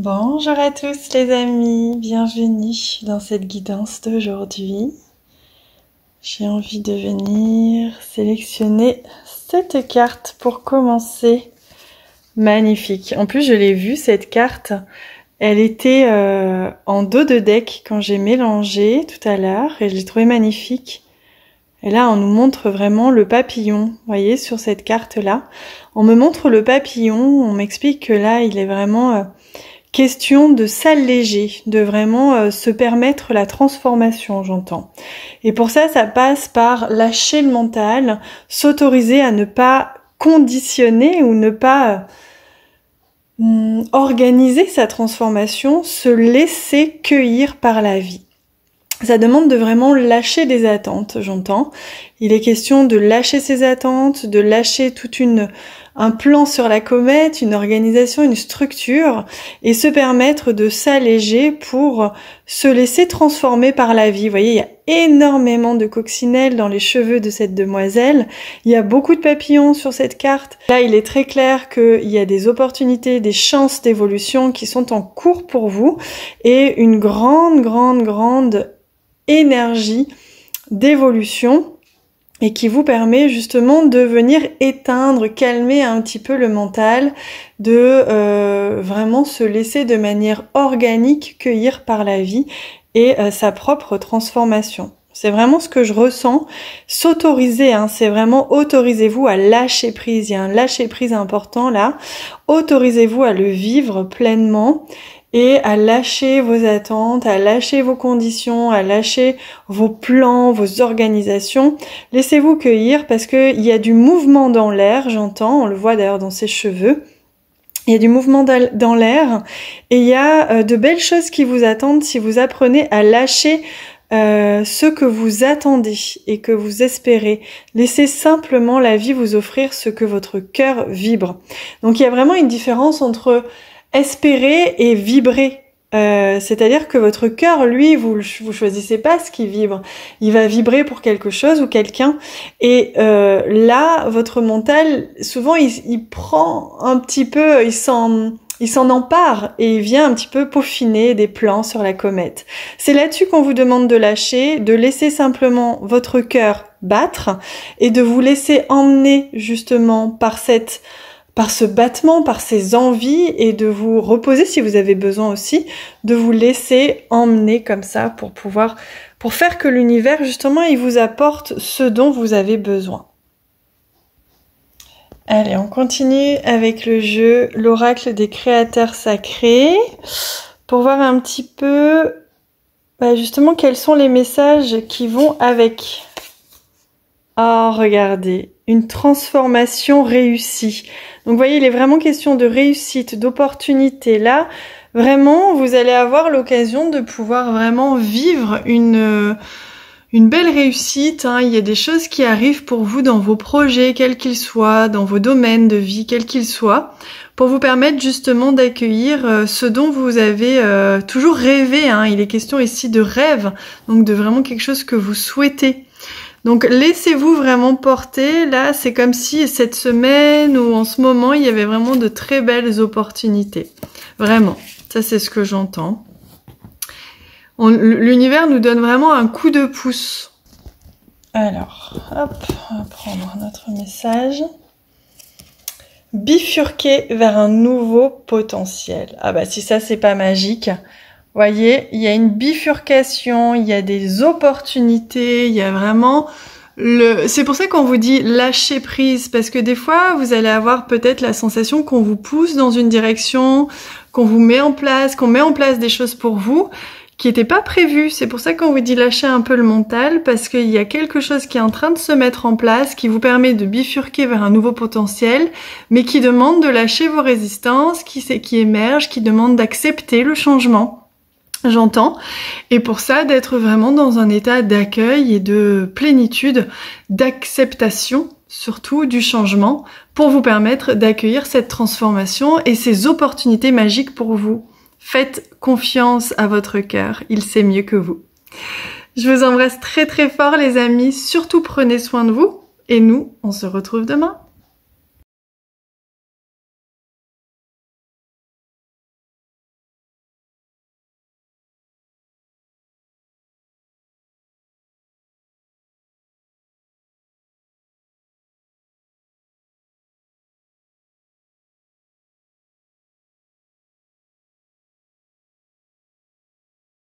Bonjour à tous les amis, bienvenue dans cette guidance d'aujourd'hui. J'ai envie de venir sélectionner cette carte pour commencer. Magnifique. En plus, je l'ai vue cette carte. Elle était en dos de deck quand j'ai mélangé tout à l'heure et je l'ai trouvée magnifique. Et là, on nous montre vraiment le papillon. Vous voyez, sur cette carte-là, on me montre le papillon. On m'explique que là, il est vraiment question de s'alléger, de vraiment se permettre la transformation, j'entends. Et pour ça, ça passe par lâcher le mental, s'autoriser à ne pas conditionner ou ne pas organiser sa transformation, se laisser cueillir par la vie. Ça demande de vraiment lâcher des attentes, j'entends. Il est question de lâcher ses attentes, de lâcher un plan sur la comète, une organisation, une structure, et se permettre de s'alléger pour se laisser transformer par la vie. Vous voyez, il y a énormément de coccinelles dans les cheveux de cette demoiselle. Il y a beaucoup de papillons sur cette carte. Là, il est très clair qu'il y a des opportunités, des chances d'évolution qui sont en cours pour vous, et une grande énergie d'évolution et qui vous permet justement de venir éteindre, calmer un petit peu le mental, de vraiment se laisser de manière organique cueillir par la vie et sa propre transformation. C'est vraiment ce que je ressens. S'autoriser, c'est vraiment autorisez-vous à lâcher prise. Il y a un lâcher prise important là. Autorisez-vous à le vivre pleinement et à lâcher vos attentes, à lâcher vos conditions, à lâcher vos plans, vos organisations. Laissez-vous cueillir parce qu'il y a du mouvement dans l'air, j'entends, on le voit d'ailleurs dans ses cheveux. Il y a du mouvement dans l'air et il y a de belles choses qui vous attendent si vous apprenez à lâcher ce que vous attendez et que vous espérez. Laissez simplement la vie vous offrir ce que votre cœur vibre. Donc il y a vraiment une différence entre espérer et vibrer. C'est-à-dire que votre cœur, lui, vous choisissez pas ce qui vibre. Il va vibrer pour quelque chose ou quelqu'un. Et là, votre mental, souvent, il prend un petit peu, il s'en empare et il vient un petit peu peaufiner des plans sur la comète. C'est là-dessus qu'on vous demande de lâcher, de laisser simplement votre cœur battre et de vous laisser emmener justement par ce battement, par ces envies et de vous reposer si vous avez besoin aussi, de vous laisser emmener comme ça pour faire que l'univers justement il vous apporte ce dont vous avez besoin. Allez, on continue avec le jeu l'oracle des créateurs sacrés pour voir un petit peu justement quels sont les messages qui vont avec. Oh, regardez, une transformation réussie. Donc, vous voyez, il est vraiment question de réussite, d'opportunité. Là, vraiment, vous allez avoir l'occasion de pouvoir vraiment vivre une belle réussite. Il y a des choses qui arrivent pour vous dans vos projets, quels qu'ils soient, dans vos domaines de vie, quels qu'ils soient, pour vous permettre justement d'accueillir ce dont vous avez toujours rêvé. Il est question ici de rêve, donc de vraiment quelque chose que vous souhaitez. Donc laissez-vous vraiment porter, là c'est comme si cette semaine ou en ce moment il y avait vraiment de très belles opportunités. Vraiment, ça c'est ce que j'entends. L'univers nous donne vraiment un coup de pouce. Alors, hop, on va prendre notre message. Bifurquer vers un nouveau potentiel. Ah bah si ça c'est pas magique. Voyez, il y a une bifurcation, il y a des opportunités, il y a vraiment c'est pour ça qu'on vous dit lâcher prise, parce que des fois, vous allez avoir peut-être la sensation qu'on vous pousse dans une direction, qu'on met en place des choses pour vous qui n'étaient pas prévues. C'est pour ça qu'on vous dit lâcher un peu le mental, parce qu'il y a quelque chose qui est en train de se mettre en place, qui vous permet de bifurquer vers un nouveau potentiel, mais qui demande de lâcher vos résistances, qui émergent, qui demande d'accepter le changement. J'entends. Et pour ça, d'être vraiment dans un état d'accueil et de plénitude, d'acceptation, surtout du changement, pour vous permettre d'accueillir cette transformation et ces opportunités magiques pour vous. Faites confiance à votre cœur, il sait mieux que vous. Je vous embrasse très très fort les amis, surtout prenez soin de vous et nous, on se retrouve demain.